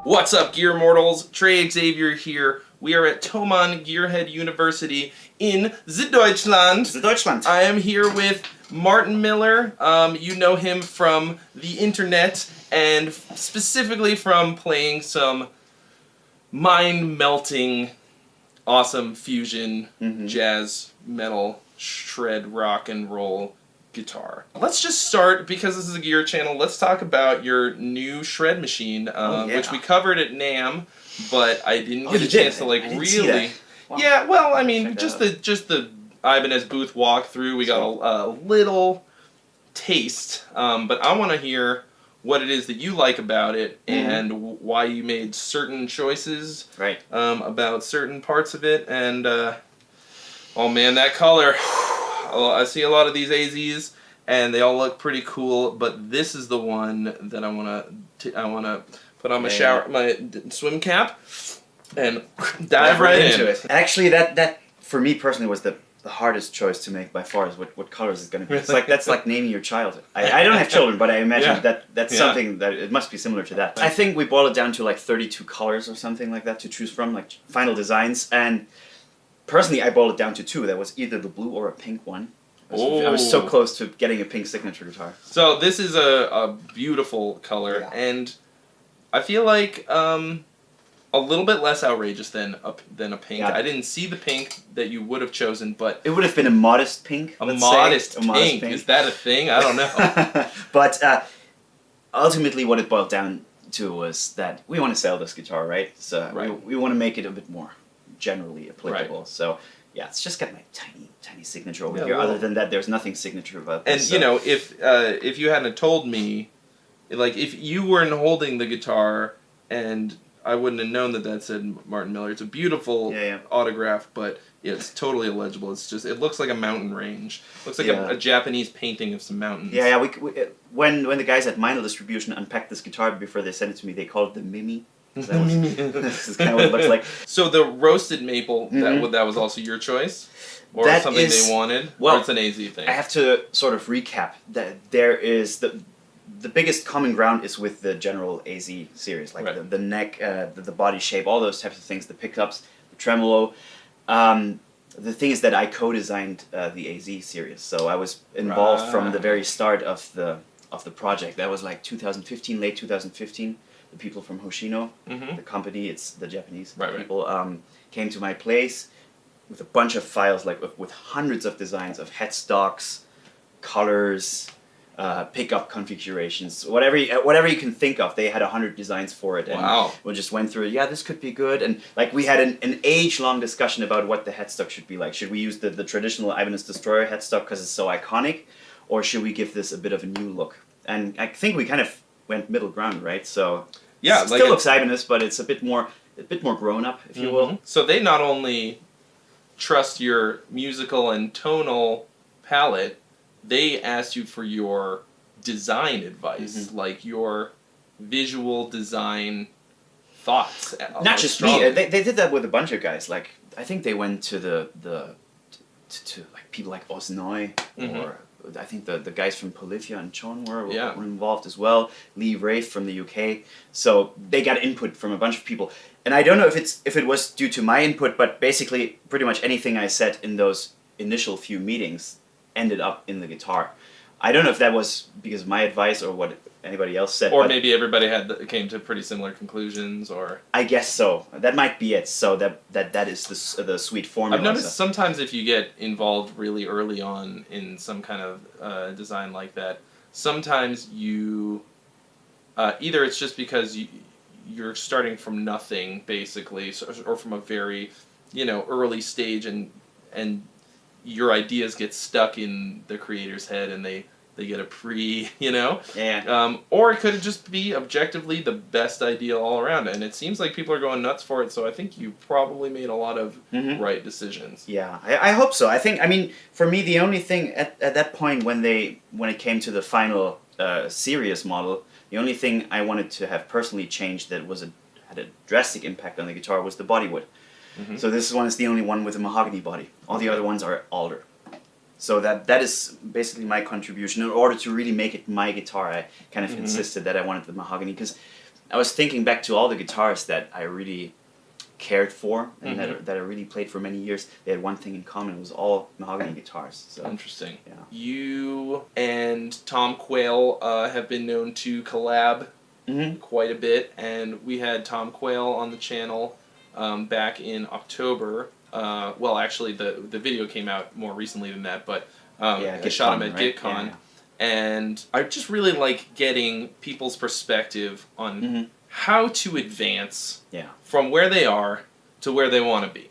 What's up, Gear Mortals? Trey, Xavier here. We are at Thomann Gearhead University in Deutschland. I am here with Martin Miller. You know him from the internet and specifically from playing some mind-melting, awesome fusion, jazz, metal, shred, rock and roll guitar. Let's just start, because this is a gear channel, let's talk about your new shred machine, which we covered at NAMM, but I didn't get a chance to really... Wow. Yeah, well, I mean, just the Ibanez booth walkthrough, we got a little taste, but I want to hear what it is that you like about it and why you made certain choices about certain parts of it, and oh man, that color. I see a lot of these AZs, and they all look pretty cool. But this is the one that I wanna put on my swim cap, and dive right into it. Actually, that for me personally was the hardest choice to make by far. Is what colors it's gonna be. It's like that's like naming your child. I don't have children, but I imagine that's something that it must be similar to that. I think we boiled it down to like 32 colors or something like that to choose from, like final designs. And personally, I boiled it down to two. That was either the blue or a pink one. I was so close to getting a pink signature guitar. So this is a beautiful color, and I feel like a little bit less outrageous than a pink. I didn't see the pink that you would have chosen, but it would have been a modest pink. A modest pink. Is that a thing? I don't know. But ultimately, what it boiled down to was that we want to sell this guitar, right? So we want to make it a bit more generally applicable. So yeah, it's just got my tiny signature over here. Other than that, there's nothing signature about this. And you know, if you hadn't told me, like if you weren't holding the guitar, and I wouldn't have known that said Martin Miller. It's a beautiful autograph, but it's totally illegible. It's just, it looks like a mountain range. It looks like a Japanese painting of some mountains. Yeah. When the guys at Minor Distribution unpacked this guitar before they sent it to me, they called it the Mimi. This is kind of what it looks like. So the roasted maple, that was also your choice? Or that something they wanted? Well, or it's an AZ thing? I have to sort of recap that there is the biggest common ground is with the general AZ series, like the neck, the body shape, all those types of things, the pickups, the tremolo. The thing is that I co-designed the AZ series, so I was involved from the very start of the project. That was like 2015, late 2015. The people from Hoshino, the company, it's the Japanese people, came to my place with a bunch of files, like with hundreds of designs of headstocks, colors, pickup configurations, whatever you can think of. They had 100 designs for it, and we just went through it. Yeah, this could be good, and like we had an age-long discussion about what the headstock should be like. Should we use the traditional Ibanez Destroyer headstock because it's so iconic, or should we give this a bit of a new look? And I think we kind of went middle ground, right? So yeah, it still looks Ibanez, but it's a bit more grown up, if you will. So they not only trust your musical and tonal palette, they asked you for your design advice, like your visual design thoughts. Not just me. They did that with a bunch of guys. Like I think they went to to like people like Osnoy, or I think the guys from Polyphia and Chon were involved as well. Lee Rafe from the UK. So they got input from a bunch of people. And I don't know if it was due to my input, but basically pretty much anything I said in those initial few meetings ended up in the guitar. I don't know if that was because of my advice or what anybody else said. Or maybe everybody came to pretty similar conclusions, or... I guess so. That might be it. So that is the sweet formula. I've noticed sometimes if you get involved really early on in some kind of design like that, sometimes you... either it's just because you're starting from nothing, basically, or from a very, early stage, and your ideas get stuck in the creator's head and they get a or it could just be objectively the best idea all around, and it seems like people are going nuts for it, so I think you probably made a lot of right decisions. Yeah, I hope so. I mean, for me, the only thing at that point when it came to the final serious model, the only thing I wanted to have personally changed that had a drastic impact on the guitar was the bodywood. So this one is the only one with a mahogany body. All the other ones are alder. So that is basically my contribution. In order to really make it my guitar, I kind of insisted that I wanted the mahogany, because I was thinking back to all the guitars that I really cared for and that I really played for many years. They had one thing in common. It was all mahogany guitars. So interesting. Yeah. You and Tom Quayle have been known to collab quite a bit, and we had Tom Quayle on the channel back in October. Well, actually, the video came out more recently than that, but I shot him at GitCon. Yeah. And I just really like getting people's perspective on how to advance from where they are to where they want to be.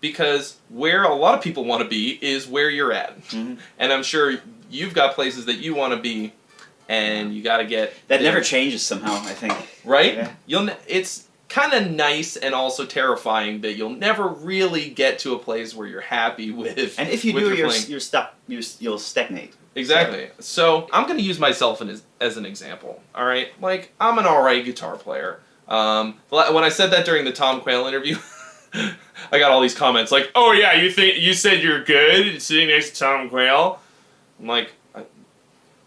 Because where a lot of people want to be is where you're at. And I'm sure you've got places that you want to be, and you got to get... That never changes somehow, I think. Right? Yeah. It's kind of nice and also terrifying that you'll never really get to a place where you're happy with... And if you do, you're stuck. You'll stagnate. Exactly. So I'm going to use myself as an example. All right, like I'm an alright guitar player. When I said that during the Tom Quayle interview, I got all these comments like, "Oh yeah, you said you're good sitting next to Tom Quayle." I'm like,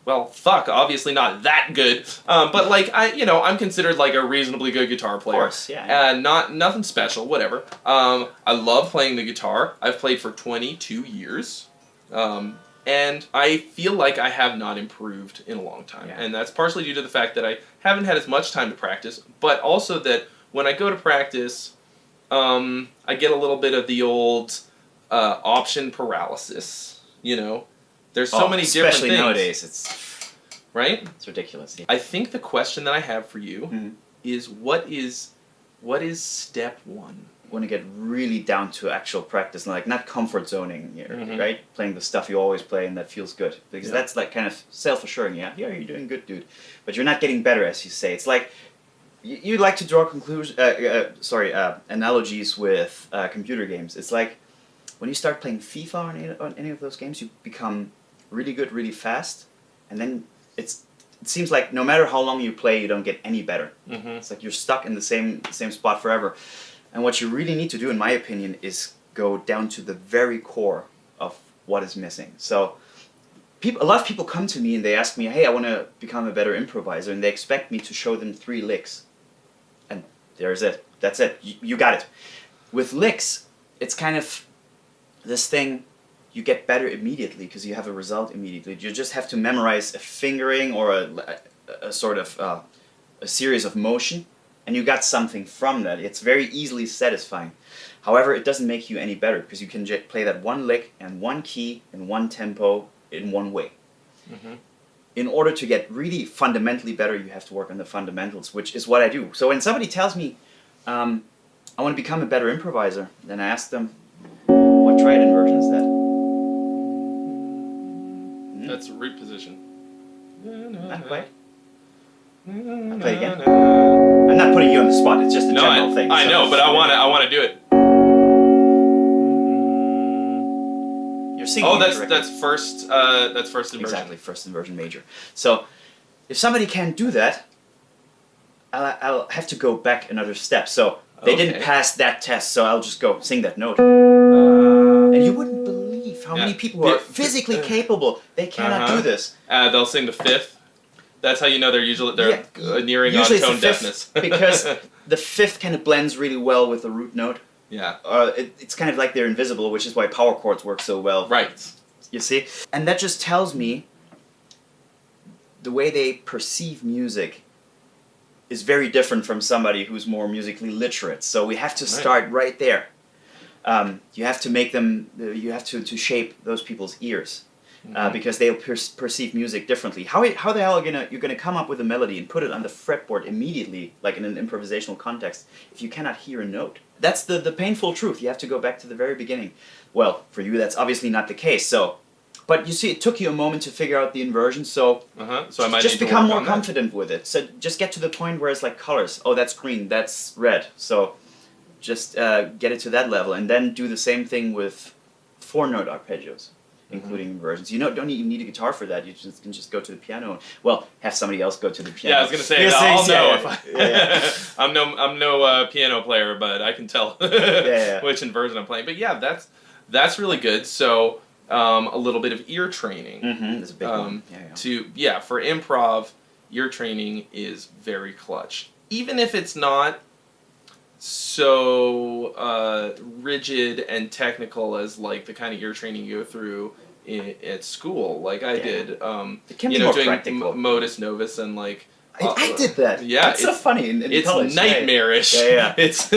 well, fuck, obviously not that good. But like I'm considered like a reasonably good guitar player. Of course, yeah. Nothing special, whatever. I love playing the guitar. I've played for 22 years. And I feel like I have not improved in a long time. Yeah. And that's partially due to the fact that I haven't had as much time to practice, but also that when I go to practice, I get a little bit of the old option paralysis. There's so many different things. Especially nowadays, it's... Right? It's ridiculous. Yeah. I think the question that I have for you is what is step one? Want to get really down to actual practice, like not comfort zoning, right? Playing the stuff you always play and that feels good, because that's like kind of self-assuring. Yeah, you're doing good, dude, but you're not getting better, as you say. It's like you like to draw analogies with computer games. It's like when you start playing FIFA on any of those games, you become really good, really fast, and then it seems like no matter how long you play, you don't get any better. It's like you're stuck in the same spot forever. And what you really need to do, in my opinion, is go down to the very core of what is missing. So a lot of people come to me and they ask me, hey, I want to become a better improviser, and they expect me to show them 3 licks. And there's it. That's it. You got it. With licks, it's kind of this thing, you get better immediately because you have a result immediately. You just have to memorize a fingering or a sort of a series of motion, and you got something from that. It's very easily satisfying. However, it doesn't make you any better because you can play that one lick and one key in one tempo in one way. In order to get really fundamentally better, you have to work on the fundamentals, which is what I do. So when somebody tells me, I want to become a better improviser, then I ask them, what triad inversion is that? That's root position. Not quite. I'll play again. I'm not putting you on the spot. It's just a general thing. I know, but I want to do it. You're singing. Oh, that's first inversion. Exactly, first inversion major. So, if somebody can't do that, I'll have to go back another step. So they didn't pass that test, so I'll just go sing that note. And you wouldn't believe how many people who are physically capable, they cannot do this. They'll sing the 5th. That's how you know they're nearing on tone deafness. Because the 5th kind of blends really well with the root note. Yeah. It's kind of like they're invisible, which is why power chords work so well. Right. You see? And that just tells me the way they perceive music is very different from somebody who's more musically literate. So we have to start right there. You have to make them, you have to shape those people's ears. Because they'll perceive music differently. How the hell are you gonna come up with a melody and put it on the fretboard immediately, like in an improvisational context, if you cannot hear a note? That's the painful truth. You have to go back to the very beginning. Well, for you, that's obviously not the case. So, but you see, it took you a moment to figure out the inversion. So, so I might just become more confident with it. So just get to the point where it's like colors. Oh, that's green. That's red. So, just get it to that level, and then do the same thing with 4-note arpeggios, including inversions. You don't even need a guitar for that. You can just go to the piano. Well, have somebody else go to the piano. Yeah, I was gonna say I'll know if I'm no piano player, but I can tell which inversion I'm playing. But yeah, that's really good. So a little bit of ear training. That's a big one. For improv, ear training is very clutch. Even if it's not so rigid and technical as like the kind of ear training you go through at school, like I did. It can be more doing practical. Modus Novus and like. I did that. Yeah, it's so funny. In it's college, nightmarish. Yeah. It's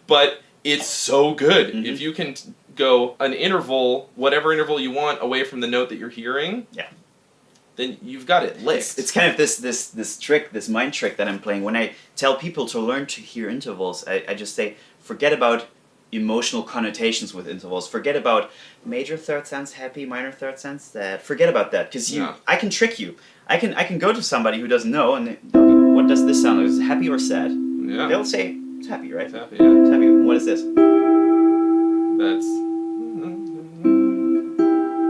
but it's so good if you can go an interval, whatever interval you want, away from the note that you're hearing. Yeah. Then you've got it licked. It's kind of this trick, this mind trick that I'm playing. When I tell people to learn to hear intervals, I just say, forget about emotional connotations with intervals. Forget about major third sounds happy, minor third sounds sad. Forget about that, because I can trick you. I can go to somebody who doesn't know, and they'll go, what does this sound like? Is it happy or sad? Yeah. They'll say, it's happy, right? It's happy, yeah. It's happy. What is this? That's...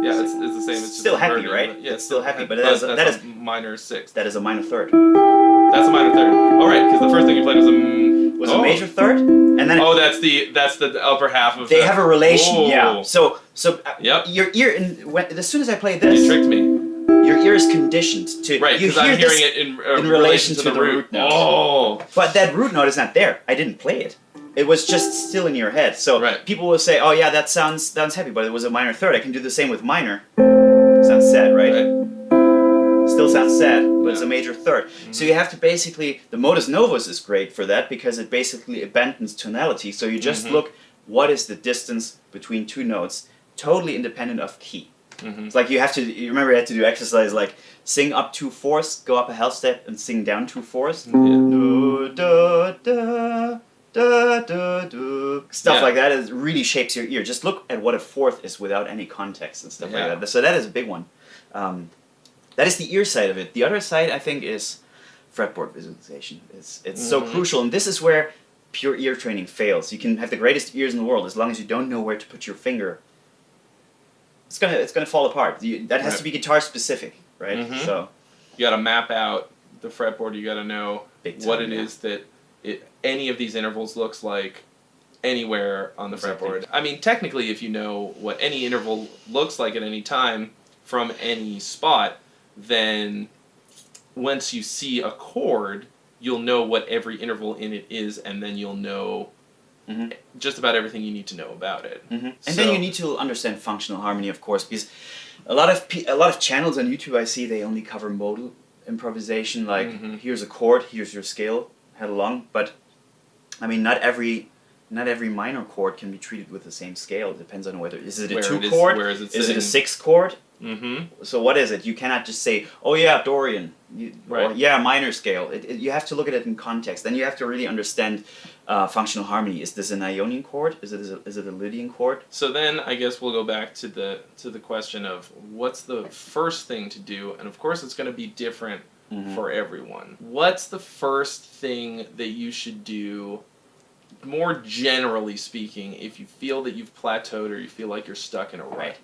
Yeah, it's the same. It's still just happy, inverted, right? Yeah, it's still happy, but that's that is a minor sixth. That is a minor third. That's a minor third. All right, because the first thing you played was a major third, and then that's the upper half of. They have a relation, yeah. So yep. Your ear, as soon as I play this, you tricked me. Your ear is conditioned to. Right, because I'm hearing it in relation to the root note. Oh. But that root note is not there. I didn't play it. It was just still in your head. So people will say, "Oh yeah, that sounds happy," but it was a minor third. I can do the same with minor. Sounds sad, right? Still sounds sad, but it's a major third. So you have to basically, the modus novus is great for that because it basically abandons tonality. So you just look, what is the distance between two notes, totally independent of key. It's like you remember you had to do exercise like sing up 2/4, go up a half step, and sing down 2/4. Do, da, da, da, da, da. Stuff like that. It really shapes your ear. Just look at what a fourth is without any context and stuff like that. So that is a big one. That is the ear side of it. The other side, I think, is fretboard visualization. It's so crucial, and this is where pure ear training fails. You can have the greatest ears in the world, as long as you don't know where to put your finger. It's gonna fall apart. That has to be guitar specific, right? So you got to map out the fretboard. You got to know what it is that any of these intervals looks like anywhere on the fretboard. I mean, technically, if you know what any interval looks like at any time from any spot, then once you see a chord, you'll know what every interval in it is, and then you'll know just about everything you need to know about it. And then you need to understand functional harmony, of course, because a lot of channels on YouTube I see, they only cover modal improvisation, like here's a chord, here's your scale, head along. But I mean, not every minor chord can be treated with the same scale. It depends on whether is it a 2 chord, is it a 6 chord. So what is it? You cannot just say, oh yeah, Dorian, or yeah, minor scale. You have to look at it in context. Then you have to really understand functional harmony. Is this an Ionian chord? Is it a Lydian chord? So then I guess we'll go back to the question of what's the first thing to do, and of course it's going to be different for everyone. What's the first thing that you should do, more generally speaking, if you feel that you've plateaued or you feel like you're stuck in a rut?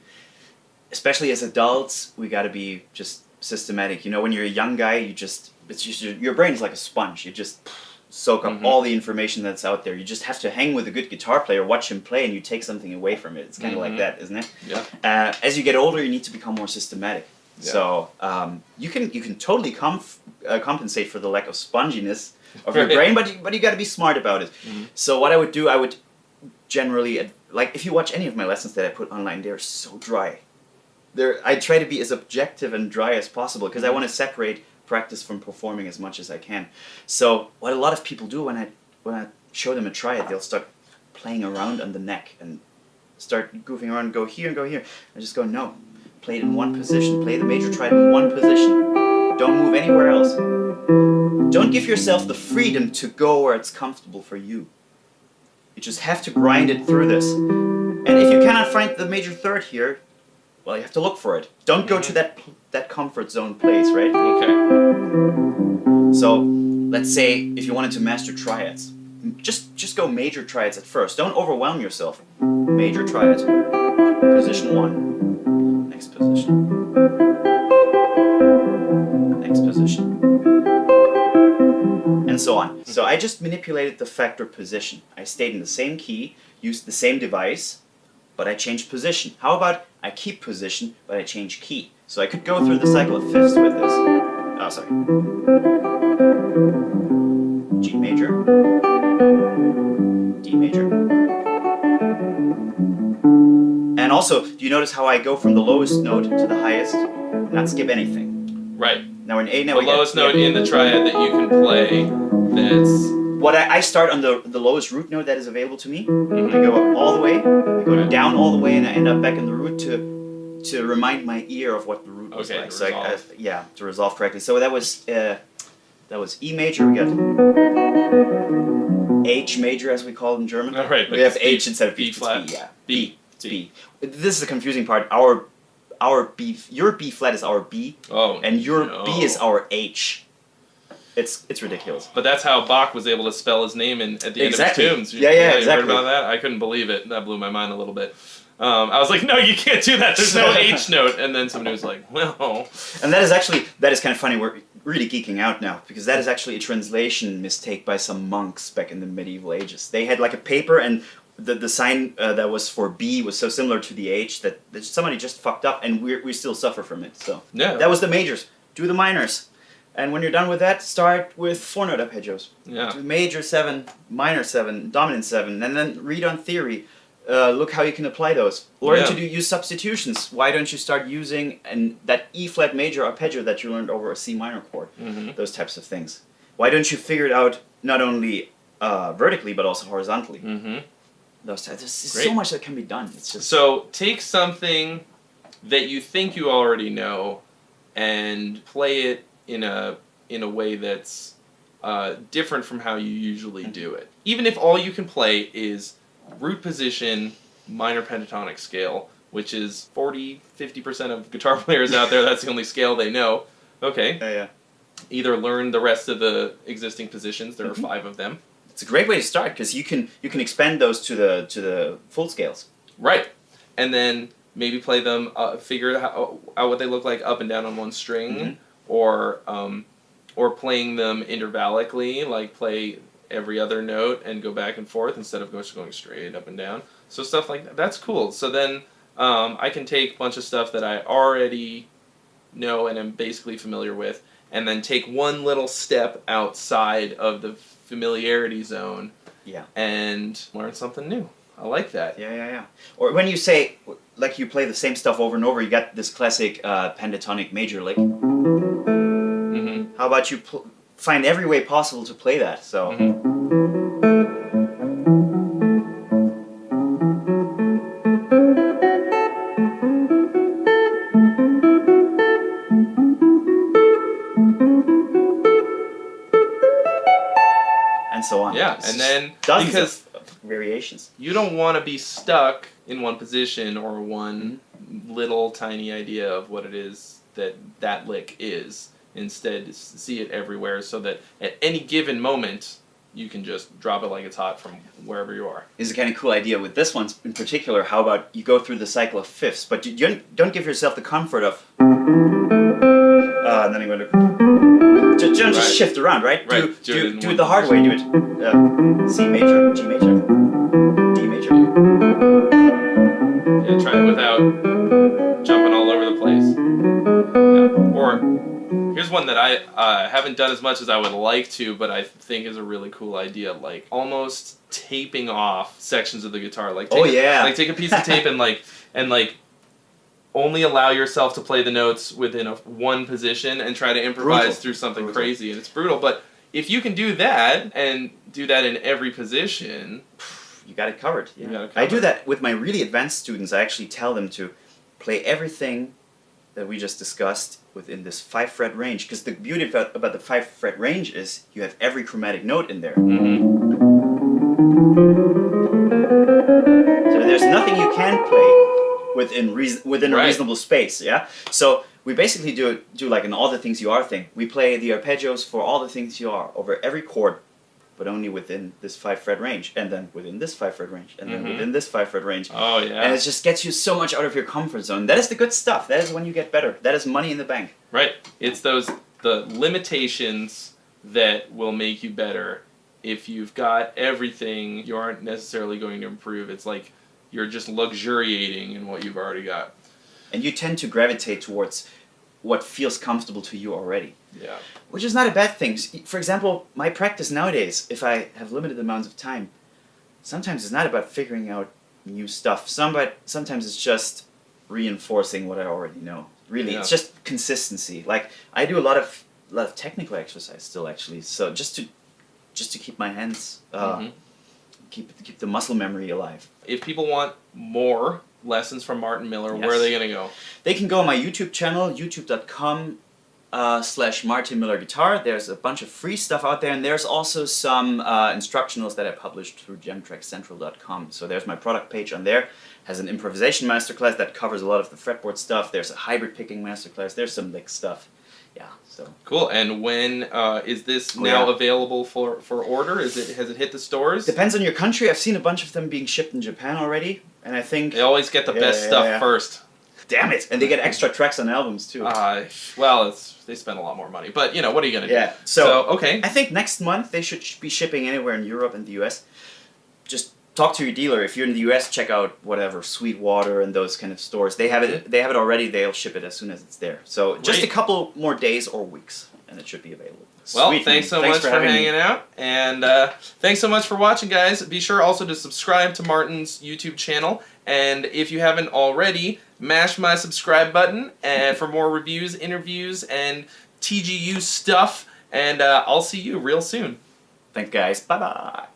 Especially as adults, we got to be just systematic. You know, when you're a young guy, your brain is like a sponge. You just soak up all the information that's out there. You just have to hang with a good guitar player, watch him play, and you take something away from it. It's kind of like that, isn't it? Yeah. As you get older, you need to become more systematic. Yeah. So you can totally compensate for the lack of sponginess of your brain, but you got to be smart about it. So what I would do, I would generally, like if you watch any of my lessons that I put online, they're so dry. I try to be as objective and dry as possible because I want to separate practice from performing as much as I can. So what a lot of people do when I show them a triad, they'll start playing around on the neck and start goofing around, go here and go here. I just go, no, play it in one position, play the major triad in one position. Don't move anywhere else. Don't give yourself the freedom to go where it's comfortable for you. You just have to grind it through this. And if you cannot find the major third here, well, you have to look for it. Don't go to that comfort zone place, right? Okay. So, let's say if you wanted to master triads, just go major triads at first. Don't overwhelm yourself. Major triad, position 1, next position, next position, and so on. So I just manipulated the factor position. I stayed in the same key, used the same device, but I changed position. How about I keep position, but I change key? So I could go through the cycle of fifths with this. Oh, sorry. G major. D major. And also, do you notice how I go from the lowest note to the highest? Not skip anything. Right. Now in A, now the lowest note in the triad that you can play. That's what I start on the lowest root note that is available to me. I go up all the way. I go down all the way, and I end up back in the root to remind my ear of what the root was like. To So resolve. to resolve correctly. So that was E major. We got H major, as we call it in German. Oh, right, we have it's H instead of B. B flat. It's B, yeah. B. It's B. This is the confusing part. Our B, your B flat is our B, and your B is our H. It's ridiculous. But that's how Bach was able to spell his name at the end of his tunes. Yeah, You exactly. heard about that? I couldn't believe it. That blew my mind a little bit. I was like, no, you can't do that. There's no H note. And then somebody was like, well. And that is kind of funny. We're really geeking out now because that is actually a translation mistake by some monks back in the medieval ages. They had like a paper and the sign that was for B was so similar to the H that somebody just fucked up, and we still suffer from it. So yeah. That was the majors. Do the minors. And when you're done with that, start with 4-note arpeggios. Yeah. Do major 7, minor 7, dominant 7, and then read on theory. Look how you can apply those. Learn to use substitutions. Why don't you start using that E flat major arpeggio that you learned over a C minor chord? Those types of things. Why don't you figure it out not only vertically but also horizontally? Those types. There's so much that can be done. It's just so take something that you think you already know and play it in a way that's different from how you usually do it. Even if all you can play is root position, minor pentatonic scale, which is 40-50% of guitar players out there, that's the only scale they know. Okay. yeah. Either learn the rest of the existing positions, there are 5 of them. It's a great way to start because you can expand those to the full scales. Right. And then maybe play them, figure out what they look like up and down on one string, or playing them intervallically, like play every other note and go back and forth instead of just going straight up and down. So stuff like that. That's cool. So then I can take a bunch of stuff that I already know and am basically familiar with, and then take one little step outside of the familiarity zone and learn something new. I like that. Yeah. Or when you say, like you play the same stuff over and over, you got this classic pentatonic major lick. How about you find every way possible to play that? So. And so on. Yeah, and then because variations. You don't want to be stuck in one position or one little tiny idea of what it is that lick is. Instead, see it everywhere so that at any given moment, you can just drop it like it's hot from wherever you are. It's a kind of cool idea with this one in particular. How about you go through the cycle of fifths, but you don't give yourself the comfort of... and then you go to... Just shift around, right? Right. Do it the hard way. Do it C major, G major, D major. Yeah, try it without jumping all over the place. Yeah. Or here's one that I haven't done as much as I would like to, but I think is a really cool idea. Like almost taping off sections of the guitar. Like take a piece of tape and only allow yourself to play the notes within one position and try to improvise through something crazy, and it's brutal. But if you can do that and do that in every position, you got it covered. Yeah. You got it covered. I do that with my really advanced students. I actually tell them to play everything that we just discussed within this 5-fret range, because the beauty about the 5-fret range is you have every chromatic note in there. So there's nothing you can play within a reasonable space, yeah? So we basically do like an all the things you are thing. We play the arpeggios for all the things you are over every chord, but only within this 5-fret range, and then within this 5-fret range, and then within this 5-fret range. Oh, yeah. And it just gets you so much out of your comfort zone. That is the good stuff. That is when you get better. That is money in the bank. Right. It's the limitations that will make you better. If you've got everything, you aren't necessarily going to improve. It's like you're just luxuriating in what you've already got. And you tend to gravitate towards what feels comfortable to you already. Yeah. Which is not a bad thing. For example, my practice nowadays, if I have limited amounts of time, sometimes it's not about figuring out new stuff. Sometimes it's just reinforcing what I already know. Really, it's just consistency. Like I do a lot of technical exercise still, actually. So just to keep my hands, keep the muscle memory alive. If people want more lessons from Martin Miller, where are they gonna go? They can go on my YouTube channel, youtube.com/Martin Miller Guitar. There's a bunch of free stuff out there, and there's also some instructionals that I published through gemtrackcentral.com. So there's my product page on there. Has an improvisation masterclass that covers a lot of the fretboard stuff. There's a hybrid picking masterclass. There's some lick stuff. Yeah, so cool. And when is this now available for order? Has it hit the stores? Depends on your country. I've seen a bunch of them being shipped in Japan already, and I think they always get the best stuff first. Damn it! And they get extra tracks on albums too. Well, they spend a lot more money, but what are you gonna do? Yeah. So okay. I think next month they should be shipping anywhere in Europe and the US. Just talk to your dealer. If you're in the US, check out whatever Sweetwater and those kind of stores. They have it. They have it already. They'll ship it as soon as it's there. So just a couple more days or weeks, and it should be available. Well, thanks so much for hanging out, and thanks so much for watching, guys. Be sure also to subscribe to Martin's YouTube channel, and if you haven't already, mash my subscribe button for more reviews, interviews, and TGU stuff. And I'll see you real soon. Thanks, guys. Bye bye.